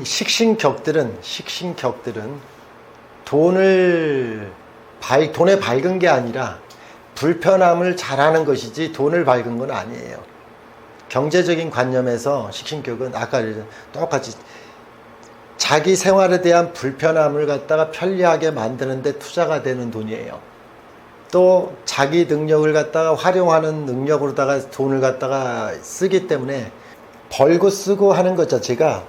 식신격들은 돈에 밝은 게 아니라 불편함을 잘하는 것이지 돈을 밝은 건 아니에요. 경제적인 관념에서 식신격은 아까 똑같이 자기 생활에 대한 불편함을 갖다가 편리하게 만드는 데 투자가 되는 돈이에요. 또 자기 능력을 갖다가 활용하는 능력으로다가 돈을 갖다가 쓰기 때문에 벌고 쓰고 하는 것 자체가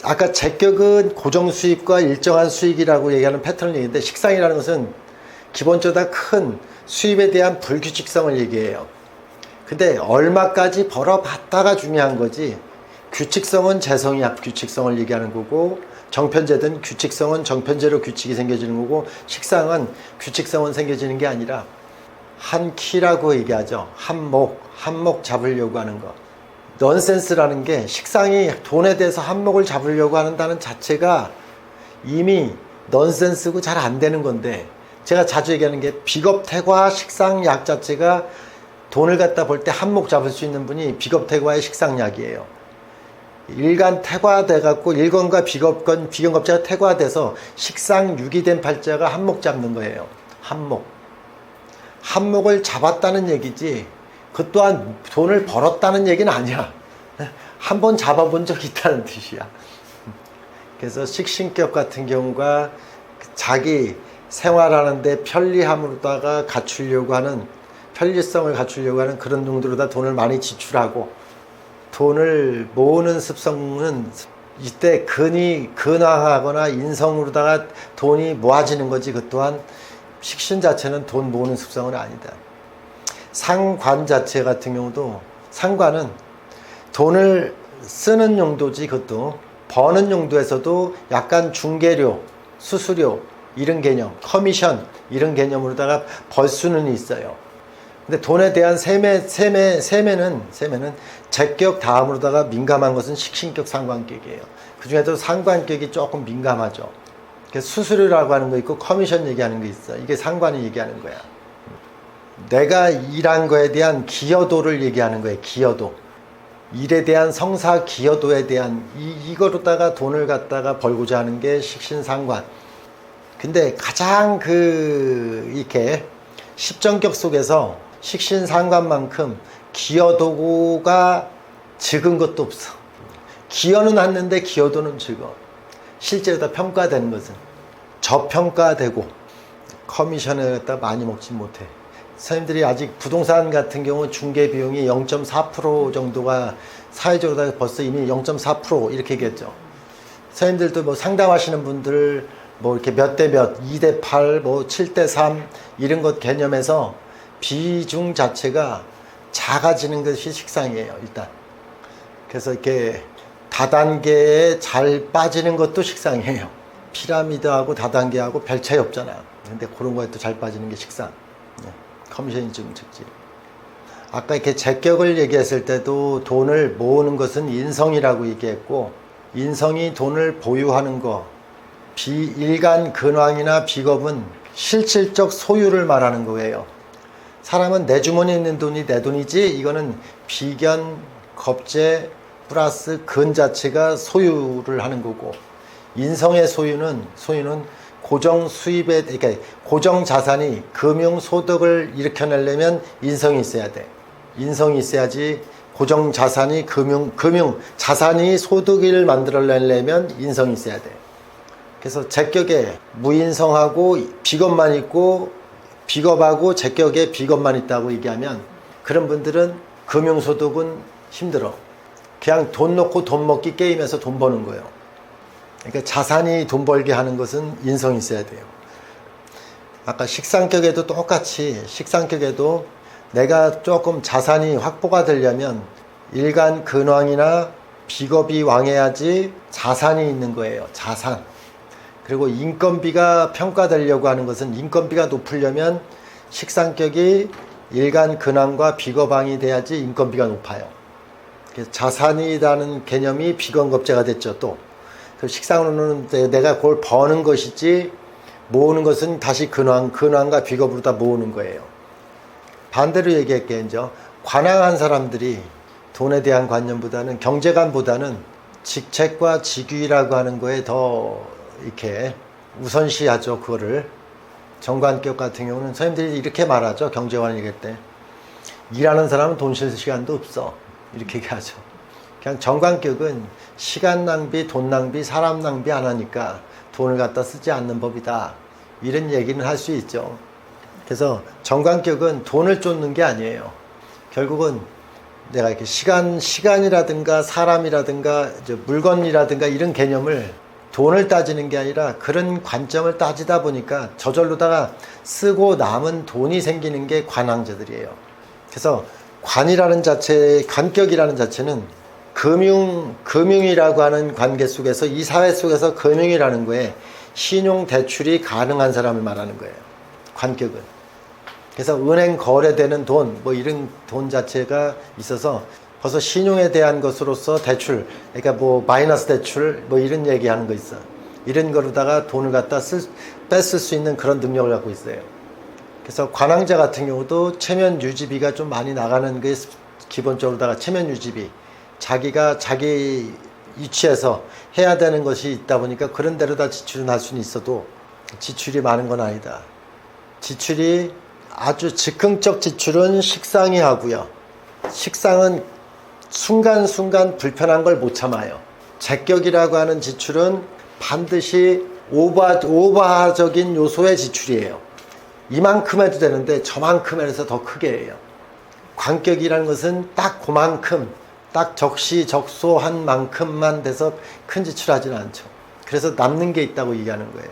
아까 제격은 고정 수입과 일정한 수익이라고 얘기하는 패턴을 얘기했는데 식상이라는 것은 기본적으로 큰 수입에 대한 불규칙성을 얘기해요. 근데 얼마까지 벌어봤다가 중요한 거지 규칙성은 재성이 규칙성을 얘기하는 거고 정편제든 규칙성은 정편제로 규칙이 생겨지는 거고 식상은 규칙성은 생겨지는 게 아니라 한 키라고 얘기하죠. 한몫 잡으려고 하는 거. 넌센스라는 게 식상이 돈에 대해서 한몫을 잡으려고 한다는 자체가 이미 넌센스고 잘 안 되는 건데 제가 자주 얘기하는 게 비겁태과 식상약 자체가 돈을 갖다 벌 때 한몫 잡을 수 있는 분이 비겁태과의 식상약이에요. 일간 태과돼 갖고 일건과 비견겁자가 태과돼서 식상육이 된 팔자가 한몫 잡는 거예요. 한몫을 잡았다는 얘기지 그 또한 돈을 벌었다는 얘기는 아니야. 한번 잡아본 적이 있다는 뜻이야. 그래서 식신격 같은 경우가 자기 생활하는데 편리함으로다가 편리성을 갖추려고 하는 그런 용도로다 돈을 많이 지출하고 돈을 모으는 습성은 이때 근황하거나 인성으로다가 돈이 모아지는 거지 그 또한 식신 자체는 돈 모으는 습성은 아니다. 상관 자체 같은 경우도 상관은 돈을 쓰는 용도지 그것도 버는 용도에서도 약간 중개료, 수수료 이런 개념, 커미션 이런 개념으로다가 벌 수는 있어요. 근데 돈에 대한 세매는 제격 다음으로다가 민감한 것은 식신격 상관격이에요. 그 중에도 상관격이 조금 민감하죠. 그래서 수수료라고 하는 거 있고 커미션 얘기하는 거 있어. 이게 상관이 얘기하는 거야. 내가 일한 거에 대한 기여도를 얘기하는 거예요. 기여도. 일에 대한 성사 기여도에 대한 이거로다가 돈을 갖다가 벌고자 하는 게 식신상관. 근데 가장 이렇게 십정격 속에서 식신상관만큼 기여도가 적은 것도 없어. 기여는 하는데 기여도는 적어. 실제로 다 평가되는 것은 저평가되고 커미션을 갖다 많이 먹지 못해. 선생님들이 아직 부동산 같은 경우 중개 비용이 0.4% 정도가 사회적으로 벌써 이미 0.4% 이렇게 얘기했죠. 선생님들도 뭐 상담하시는 분들 뭐 이렇게 몇 대 몇, 2대 8, 뭐 7대 3 이런 것 개념에서 비중 자체가 작아지는 것이 식상이에요, 일단. 그래서 이렇게 다단계에 잘 빠지는 것도 식상이에요. 피라미드하고 다단계하고 별 차이 없잖아요. 근데 그런 거에 또 잘 빠지는 게 식상. 커미션이 좀 적지. 아까 이렇게 제격을 얘기했을 때도 돈을 모으는 것은 인성이라고 얘기했고, 인성이 돈을 보유하는 거, 일간 근황이나 비겁은 실질적 소유를 말하는 거예요. 사람은 내 주머니에 있는 돈이 내 돈이지, 이거는 비견, 겁재, 플러스 근 자체가 소유를 하는 거고, 인성의 소유는 고정 수입에, 그러니까 고정 자산이 금융 소득을 일으켜내려면 인성이 있어야 돼. 인성이 있어야지 고정 자산이 금융 자산이 소득을 만들어내려면 인성이 있어야 돼. 그래서 제격에 무인성하고 비겁만 있고 비겁하고 제격에 비겁만 있다고 얘기하면 그런 분들은 금융소득은 힘들어. 그냥 돈 넣고 돈 먹기 게임에서 돈 버는 거예요. 그러니까 자산이 돈 벌게 하는 것은 인성이 있어야 돼요. 아까 식상격에도 똑같이 식상격에도 내가 조금 자산이 확보가 되려면 일간 근황이나 비겁이 왕해야지 자산이 있는 거예요. 자산. 그리고 인건비가 평가되려고 하는 것은 인건비가 높으려면 식상격이 일간 근황과 비겁왕이 돼야지 인건비가 높아요. 그래서 자산이라는 개념이 비건겁제가 됐죠. 또 식상으로는 내가 그걸 버는 것이지 모으는 것은 다시 근황과 비겁으로 다 모으는 거예요. 반대로 얘기할게요. 이제 관황한 사람들이 돈에 대한 관념보다는 경제관보다는 직책과 직위라고 하는 거에 더 이렇게 우선시하죠. 그거를. 정관격 같은 경우는 선생님들이 이렇게 말하죠. 경제관 얘기할 때. 일하는 사람은 돈 쓸 시간도 없어. 이렇게 얘기하죠. 그냥 정관격은 시간 낭비, 돈 낭비, 사람 낭비 안 하니까 돈을 갖다 쓰지 않는 법이다. 이런 얘기는 할 수 있죠. 그래서 정관격은 돈을 쫓는 게 아니에요. 결국은 내가 이렇게 시간이라든가 사람이라든가 물건이라든가 이런 개념을 돈을 따지는 게 아니라 그런 관점을 따지다 보니까 저절로다가 쓰고 남은 돈이 생기는 게 관왕제들이에요. 그래서 관이라는 자체, 관격이라는 자체는 금융이라고 하는 관계 속에서 이 사회 속에서 금융이라는 거에 신용 대출이 가능한 사람을 말하는 거예요. 관격은. 그래서 은행 거래되는 돈, 뭐 이런 돈 자체가 있어서 벌써 신용에 대한 것으로서 대출, 그러니까 뭐 마이너스 대출, 뭐 이런 얘기하는 거 있어. 이런 거로다가 돈을 갖다 뺐을 수 있는 그런 능력을 갖고 있어요. 그래서 관왕자 같은 경우도 체면 유지비가 좀 많이 나가는 게 기본적으로다가 체면 유지비. 자기가 자기 위치에서 해야 되는 것이 있다 보니까 그런 대로 다 지출은 할 수는 있어도 지출이 많은 건 아니다. 지출이 아주 즉흥적 지출은 식상이 하고요. 식상은 순간순간 불편한 걸 못 참아요. 제격이라고 하는 지출은 반드시 오버적인 요소의 지출이에요. 이만큼 해도 되는데 저만큼 해서 더 크게 해요. 관격이라는 것은 딱 그만큼, 딱 적시적소한 만큼만 돼서 큰 지출하지는 않죠. 그래서 남는 게 있다고 얘기하는 거예요.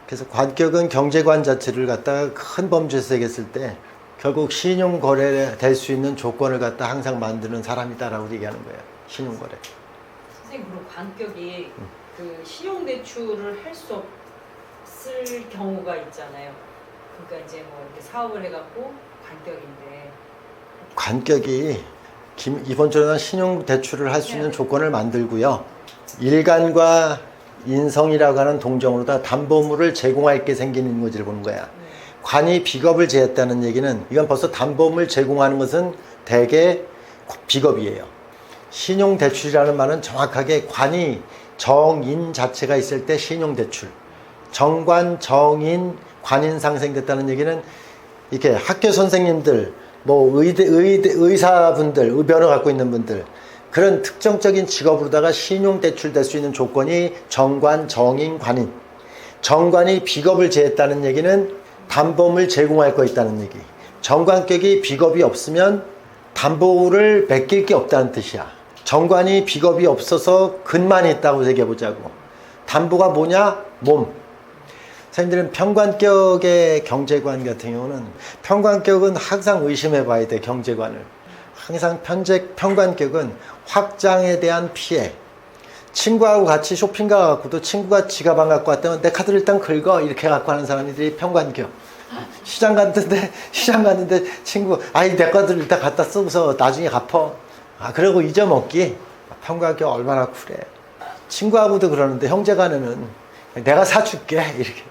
그래서 관격은 경제관 자체를 갖다가 큰 범주에서 얘기했을 때 결국 신용거래 될 수 있는 조건을 갖다 항상 만드는 사람이다라고 얘기하는 거예요. 신용거래. 선생님, 그럼 관격이 그 신용대출을 할 수 없을 경우가 있잖아요. 그러니까 이제 뭐 이렇게 사업을 해갖고 관격인데. 관격이 이번처럼 신용대출을 할 수 있는 조건을 만들고요. 일간과 인성이라고 하는 동정으로 다 담보물을 제공할 게 생기는 거지를 보는 거야. 관이 비겁을 제했다는 얘기는 이건 벌써 담보물 제공하는 것은 대개 비겁이에요. 신용대출이라는 말은 정확하게 관이 정인 자체가 있을 때 신용대출. 정관, 정인, 관인상 생겼다는 얘기는 이렇게 학교 선생님들, 뭐 의사분들, 의변을 갖고 있는 분들 그런 특정적인 직업으로다가 신용대출 될 수 있는 조건이 정관, 정인, 관인. 정관이 비겁을 제했다는 얘기는 담보물 제공할 거 있다는 얘기. 정관격이 비겁이 없으면 담보를 맡길 게 없다는 뜻이야. 정관이 비겁이 없어서 근만이 있다고 얘기해보자고. 담보가 뭐냐? 몸. 선생님들은 평관격의 경제관 같은 경우는 평관격은 항상 의심해봐야 돼. 경제관을. 항상 평관격은 확장에 대한 피해. 친구하고 같이 쇼핑 가갖고도 친구가 지갑 안 갖고 왔다면 내 카드를 일단 긁어 이렇게 갖고 하는 사람들이 평관격. 시장 갔는데 친구 아이 내 카드를 일단 갖다 쓰고서 나중에 갚어. 그러고 잊어먹기. 평관격 얼마나 쿨해. 친구하고도 그러는데 형제간에는 내가 사줄게 이렇게.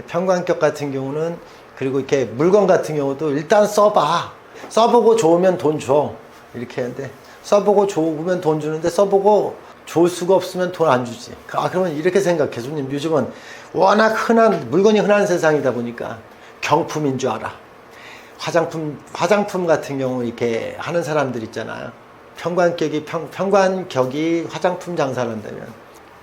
평관격 같은 경우는 그리고 이렇게 물건 같은 경우도 일단 써봐. 써보고 좋으면 돈 줘. 이렇게 하는데 써보고 좋으면 돈 주는데 써보고 좋을 수가 없으면 돈 안 주지. 그러면 이렇게 생각해. 손님, 요즘은 워낙 물건이 흔한 세상이다 보니까 경품인 줄 알아. 화장품 같은 경우 이렇게 하는 사람들 있잖아요. 평관격이 화장품 장사를 한다면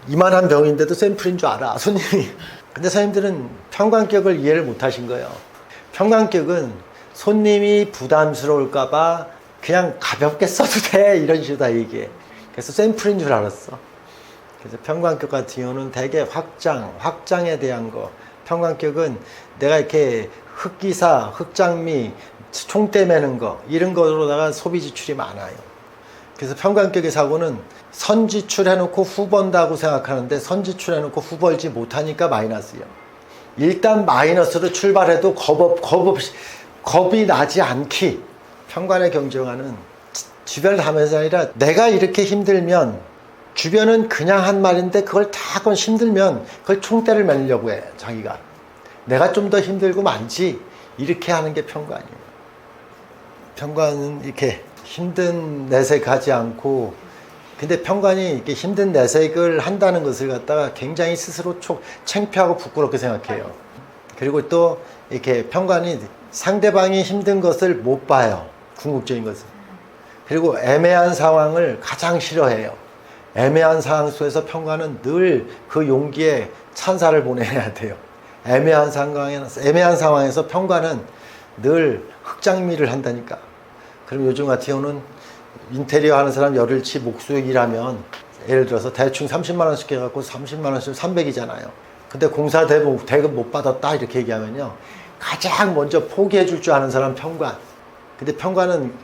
이만한 병인데도 샘플인 줄 알아, 손님이. 근데 선생님들은 평관격을 이해를 못 하신 거예요. 평관격은 손님이 부담스러울까봐 그냥 가볍게 써도 돼. 이런 식으로 다 얘기해. 그래서 샘플인 줄 알았어. 그래서 평관격 같은 경우는 되게 확장에 대한 거. 평관격은 내가 이렇게 흑기사, 흑장미, 총대 매는 거, 이런 거로다가 소비 지출이 많아요. 그래서 평관격의 사고는 선지출 해놓고 후 번다고 생각하는데 선지출 해놓고 후 벌지 못하니까 마이너스예요. 일단 마이너스로 출발해도 겁이 나지 않기. 평관의 경제관은 주변을 하면서 아니라 내가 이렇게 힘들면 주변은 그냥 한 말인데 그걸 다 그건 힘들면 그걸 총대를 매려고 해. 자기가 내가 좀 더 힘들고 많지 이렇게 하는 게 평관이에요. 평관은 이렇게 힘든 내색하지 않고 근데 평관이 이렇게 힘든 내색을 한다는 것을 갖다가 굉장히 스스로 창피하고 부끄럽게 생각해요. 그리고 또 이렇게 평관이 상대방이 힘든 것을 못 봐요. 궁극적인 것을. 그리고 애매한 상황을 가장 싫어해요. 애매한 상황 속에서 평관은 늘 그 용기에 찬사를 보내야 돼요. 애매한 상황에서 평관은 늘 흑장미를 한다니까. 그럼 요즘 같은 경우는 인테리어 하는 사람 열흘치 목수익이라면 예를 들어서 대충 30만 원씩 해갖고 30만 원씩 300이잖아요. 근데 공사 대금 못 받았다 이렇게 얘기하면요. 가장 먼저 포기해 줄 줄 아는 사람 평관. 근데 평관은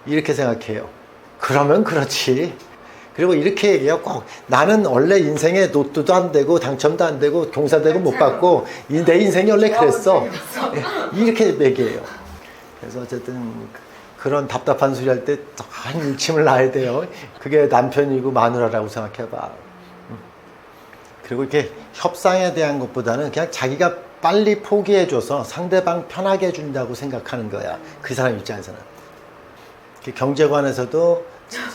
이렇게 생각해요. 그러면 그렇지. 그리고 이렇게 얘기해요. 꼭 나는 원래 인생에 로또도 안 되고 당첨도 안 되고 공사대금 못 받고 내 인생이 원래 그랬어. 이렇게 얘기해요. 그래서 어쨌든 그런 답답한 소리 할 때 한 일침을 놔야 돼요. 그게 남편이고 마누라라고 생각해봐. 그리고 이렇게 협상에 대한 것보다는 그냥 자기가 빨리 포기해줘서 상대방 편하게 해준다고 생각하는 거야. 그 사람 입장에서는. 경제관에서도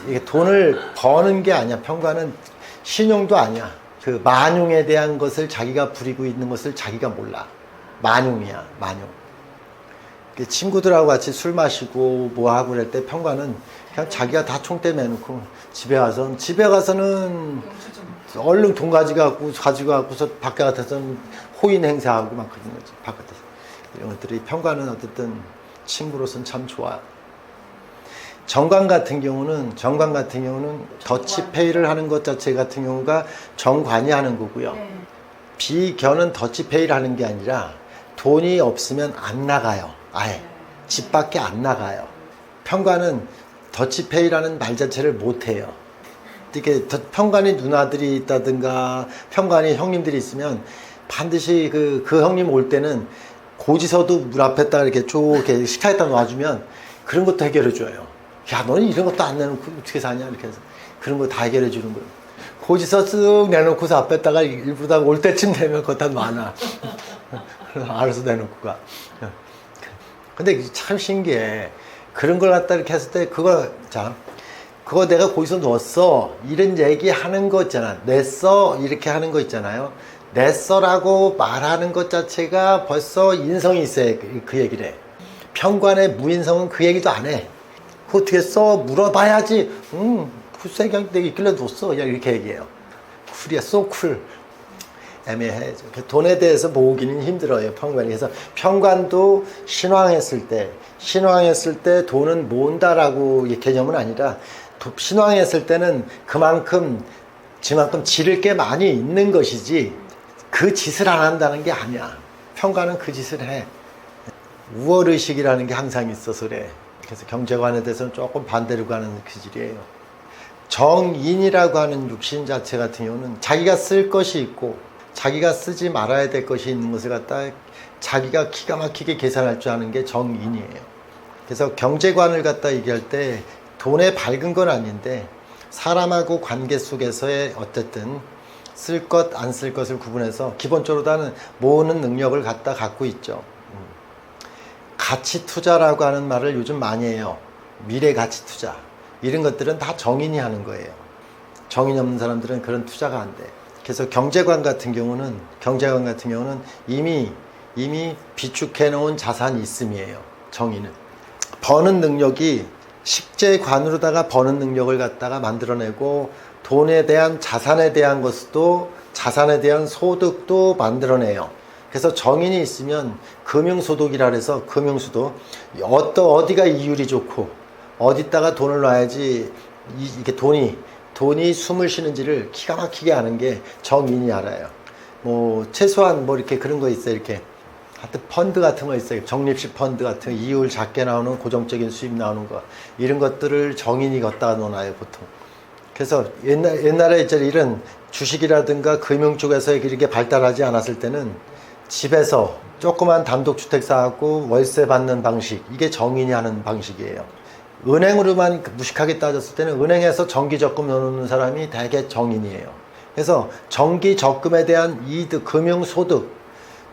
이게 돈을 버는 게 아니야. 평관은 신용도 아니야. 그 만용에 대한 것을 자기가 부리고 있는 것을 자기가 몰라. 만용이야, 만용. 친구들하고 같이 술 마시고 뭐 하고 그럴 때 평관은 그냥 자기가 다 총대 매놓고 집에 가서는 얼른 돈 가지고 갖고서 밖에 같아서는 호인 행사하고 막 그런 거지. 바깥에서. 이런 것들이 평관은 어쨌든 친구로서는 참 좋아. 정관 같은 경우는 더치페이를 하는 것 자체 같은 경우가 정관이 하는 거고요. 네. 비견은 더치페이를 하는 게 아니라 돈이 없으면 안 나가요. 아예 집 밖에 안 나가요. 평관은 더치페이라는 말 자체를 못 해요. 이렇게 평관이 누나들이 있다든가 평관이 형님들이 있으면 반드시 그 형님 올 때는 고지서도 물 앞에다 이렇게 쭉 이렇게 식탁에다 놔주면 그런 것도 해결해 줘요. 야, 너는 이런 것도 안 내놓고 어떻게 사냐? 이렇게 해서 그런 거 다 해결해 주는 거예요. 고지서 쓱 내놓고서 앞에다가 일부러 다 올 때쯤 되면 그거 다 놔놔. 알아서 내놓고 가. 근데 참 신기해. 그런 걸 갖다 이렇게 했을 때 그거 내가 거기서 넣었어. 이런 얘기 하는 거 있잖아. 냈어. 이렇게 하는 거 있잖아요. 냈어라고 말하는 것 자체가 벌써 인성이 있어야 그 얘기를 해. 평관의 무인성은 그 얘기도 안 해. 그거 어떻게 써? 물어봐야지. 글쎄 그냥 내가 있길래 뒀어. 그냥 이렇게 얘기해요. 쿨이야. so cool. 애매해. 돈에 대해서 모으기는 힘들어요. 평관이. 그래서 평관도 신왕했을 때 돈은 모은다라고 개념은 아니라 신왕했을 때는 그만큼 지를 게 많이 있는 것이지 그 짓을 안 한다는 게 아니야. 평관은 그 짓을 해. 우월의식이라는 게 항상 있어서 그래. 그래서 경제관에 대해서는 조금 반대로 가는 기질이에요. 정인이라고 하는 육신 자체 같은 경우는 자기가 쓸 것이 있고 자기가 쓰지 말아야 될 것이 있는 것을 갖다 자기가 기가 막히게 계산할 줄 아는 게 정인이에요. 그래서 경제관을 갖다 얘기할 때 돈에 밝은 건 아닌데 사람하고 관계 속에서의 어쨌든 쓸 것, 안 쓸 것을 구분해서 기본적으로 다는 모으는 능력을 갖고 있죠. 가치 투자라고 하는 말을 요즘 많이 해요. 미래 가치 투자. 이런 것들은 다 정인이 하는 거예요. 정인이 없는 사람들은 그런 투자가 안 돼. 그래서 경제관 같은 경우는 이미 비축해 놓은 자산이 있음이에요. 정인은. 버는 능력이 식재관으로다가 버는 능력을 갖다가 만들어내고 돈에 대한 자산에 대한 것도 자산에 대한 소득도 만들어내요. 그래서 정인이 있으면 금융소득이라 해서 금융소득 어디가 이율이 좋고 어디다가 돈을 놔야지 이게 돈이 숨을 쉬는지를 기가 막히게 아는 게 정인이 알아요. 뭐 최소한 뭐 이렇게 그런 거 있어요. 이렇게 하여튼 펀드 같은 거 있어요. 적립식 펀드 같은 거, 이율 작게 나오는 고정적인 수입 나오는 거 이런 것들을 정인이 갖다가 놓아요 보통. 그래서 옛날에 이런 주식이라든가 금융 쪽에서 이렇게 발달하지 않았을 때는 집에서 조그만 단독주택 사갖고 월세 받는 방식, 이게 정인이 하는 방식이에요. 은행으로만 무식하게 따졌을 때는 은행에서 정기적금 넣어놓는 사람이 대개 정인이에요. 그래서 정기적금에 대한 이득, 금융소득,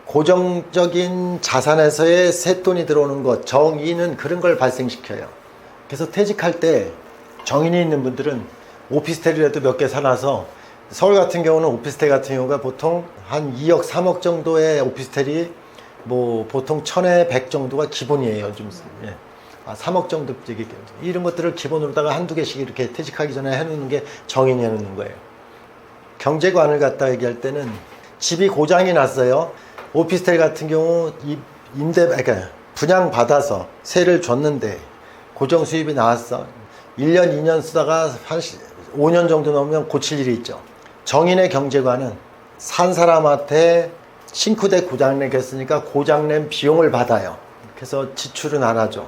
고정적인 자산에서의 쇳돈이 들어오는 것, 정인은 그런 걸 발생시켜요. 그래서 퇴직할 때 정인이 있는 분들은 오피스텔이라도 몇 개 사놔서 서울 같은 경우는 오피스텔 같은 경우가 보통 한 2억, 3억 정도의 오피스텔이 뭐 보통 1000에 100 정도가 기본이에요. 좀 예. 3억 정도 이런 것들을 기본으로다가 한두 개씩 이렇게 퇴직하기 전에 해놓는 게 정인이 해놓는 거예요. 경제관을 갖다 얘기할 때는 집이 고장이 났어요. 오피스텔 같은 경우 그러니까 분양 받아서 세를 줬는데 고정 수입이 나왔어. 1년, 2년 쓰다가 한 5년 정도 넘으면 고칠 일이 있죠. 정인의 경제관은 산 사람한테 싱크대 고장내겠으니까 고장낸 비용을 받아요. 그래서 지출은 안 하죠.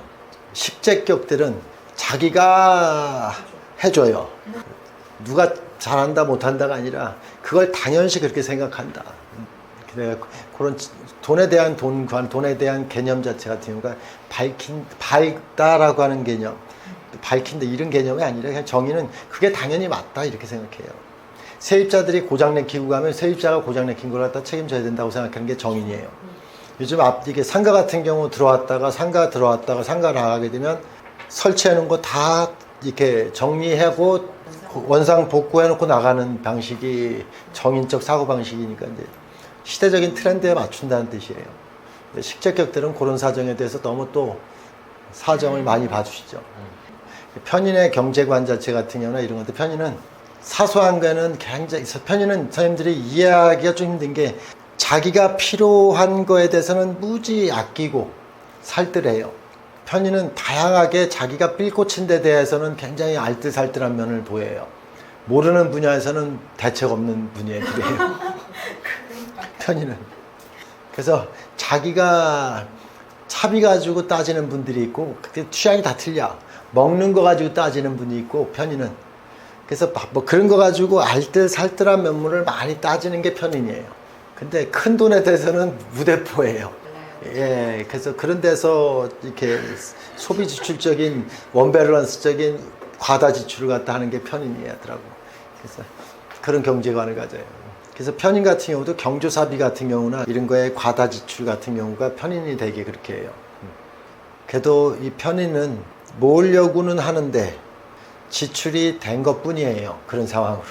식재격들은 자기가 해줘요. 누가 잘한다 못한다가 아니라 그걸 당연시 그렇게 생각한다. 그런 돈에 대한 돈에 대한 개념 자체 같은 경우가 밝다라고 하는 개념, 밝힌다 이런 개념이 아니라 그냥 정의는 그게 당연히 맞다 이렇게 생각해요. 세입자들이 고장내키고 가면 세입자가 고장내킨 걸 갖다 책임져야 된다고 생각하는 게 정인이에요. 요즘 이게 상가 같은 경우 들어왔다가 상가 나가게 되면 설치해놓은 거 다 이렇게 정리하고 원상 복구해놓고 나가는 방식이 정인적 사고방식이니까 이제 시대적인 트렌드에 맞춘다는 뜻이에요. 식재격들은 그런 사정에 대해서 너무 또 사정을 많이 봐주시죠. 편인의 경제관 자체 같은 경우나 이런 것들, 편인은 사소한 거는 굉장히, 편인은 선생님들이 이해하기가 좀 힘든 게 자기가 필요한 거에 대해서는 무지 아끼고 살뜰해요. 편인은 다양하게 자기가 삘꽂힌 데 대해서는 굉장히 알뜰살뜰한 면을 보여요. 모르는 분야에서는 대책 없는 분야들이에요. 편인은. 그래서 자기가 차비 가지고 따지는 분들이 있고 취향이 다 틀려. 먹는 거 가지고 따지는 분이 있고 편인은. 그래서 뭐 그런 거 가지고 알뜰살뜰한 면모를 많이 따지는 게 편인이에요. 근데 큰 돈에 대해서는 무대포예요. 예, 그래서 그런 데서 이렇게 소비 지출적인 원밸런스적인 과다 지출을 갖다 하는 게 편인이더라고. 그래서 그런 경제관을 가져요. 그래서 편인 같은 경우도 경조사비 같은 경우나 이런 거에 과다 지출 같은 경우가 편인이 되게 그렇게 해요. 그래도 이 편인은 모으려고는 하는데 지출이 된 것 뿐이에요. 그런 상황으로.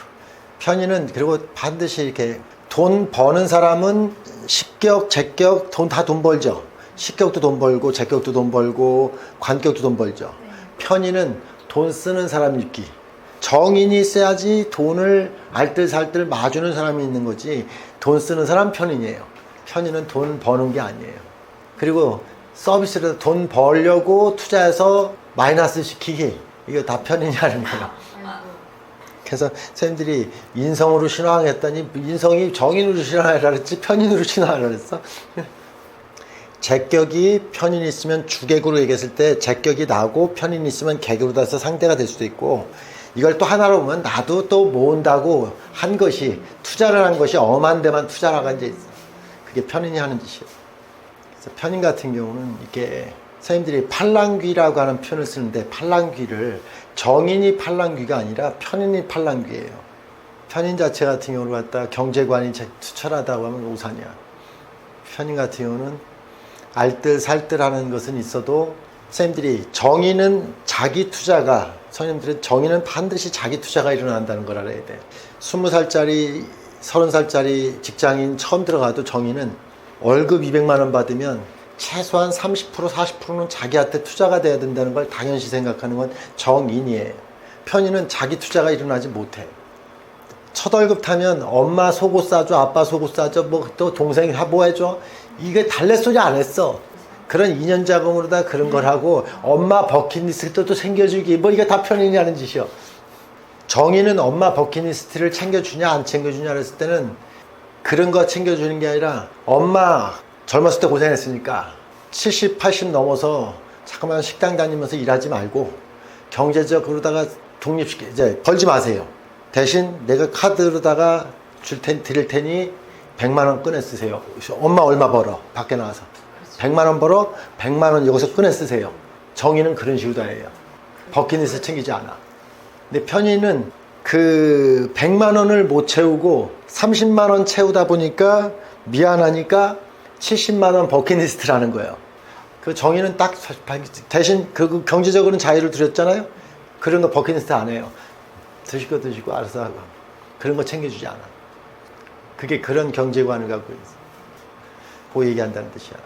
편인은 그리고 반드시 이렇게 돈 버는 사람은 식격, 제격, 다 돈 벌죠. 식격도 돈 벌고, 제격도 돈 벌고, 관격도 돈 벌죠. 편인은 돈 쓰는 사람 있기. 정인이 있어야지 돈을 알뜰살뜰 마주는 사람이 있는 거지, 돈 쓰는 사람 편인이에요. 편인은 돈 버는 게 아니에요. 그리고 서비스를 돈 벌려고 투자해서 마이너스 시키기. 이거 다 편인이 하는 거예요. 그래서 선생님들이 인성으로 신앙했더니 인성이 정인으로 신앙하라 그랬지 편인으로 신앙하라 그랬어. 제격이 편인이 있으면 주객으로 얘기했을 때 제격이 나고 편인이 있으면 객으로 돼서 상대가 될 수도 있고, 이걸 또 하나로 보면 나도 또 모은다고 한 것이 투자를 한 것이 엄한 데만 투자를 하고 이제 있어. 그게 편인이 하는 짓이에요. 그래서 편인 같은 경우는 이게 선생님들이 팔랑귀라고 하는 표현을 쓰는데, 팔랑귀를 정인이 팔랑귀가 아니라 편인이 팔랑귀예요. 편인 자체 같은 경우를 갖다 경제관이 투철하다고 하면 오산이야. 편인 같은 경우는 알뜰살뜰하는 것은 있어도 선생님들이 정인은 자기 투자가, 선생님들은 정인은 반드시 자기 투자가 일어난다는 걸 알아야 돼. 20살짜리 30살짜리 직장인 처음 들어가도 정인은 월급 200만 원 받으면 최소한 30% 40%는 자기한테 투자가 돼야 된다는 걸 당연시 생각하는 건 정인이에요. 편인은 자기 투자가 일어나지 못해. 첫 월급 타면 엄마 속옷 사줘, 아빠 속옷 사줘, 뭐 또 동생이 뭐 해줘, 이게 달래소리 안 했어. 그런 2년 자금으로다 그런 걸 하고 엄마 버킷리스트도 또 챙겨주기, 뭐 이게 다 편인이 하는 짓이요. 정인은 엄마 버킷리스트를 챙겨주냐 안 챙겨주냐 그랬을 때는 그런 거 챙겨주는 게 아니라, 엄마 젊었을 때 고생했으니까 70, 80 넘어서 잠깐만 식당 다니면서 일하지 말고 경제적으로다가 독립시켜, 이제 벌지 마세요. 대신 내가 카드로다가 드릴 테니 100만 원 꺼내 쓰세요. 엄마 얼마 벌어? 밖에 나와서 100만 원 벌어? 100만 원 여기서 꺼내 쓰세요. 정의는 그런 식으로 다 해요. 버킷리스트 챙기지 않아. 근데 편의는 그 100만 원을 못 채우고 30만 원 채우다 보니까 미안하니까 70만 원 버킷리스트라는 거예요. 그 정의는 딱 대신 그 경제적으로는 자유를 드렸잖아요. 그런 거 버킷리스트 안 해요. 드실 거 드시고 알아서 하고 그런 거 챙겨주지 않아. 그게 그런 경제관을 갖고 있어. 그 얘기한다는 뜻이야.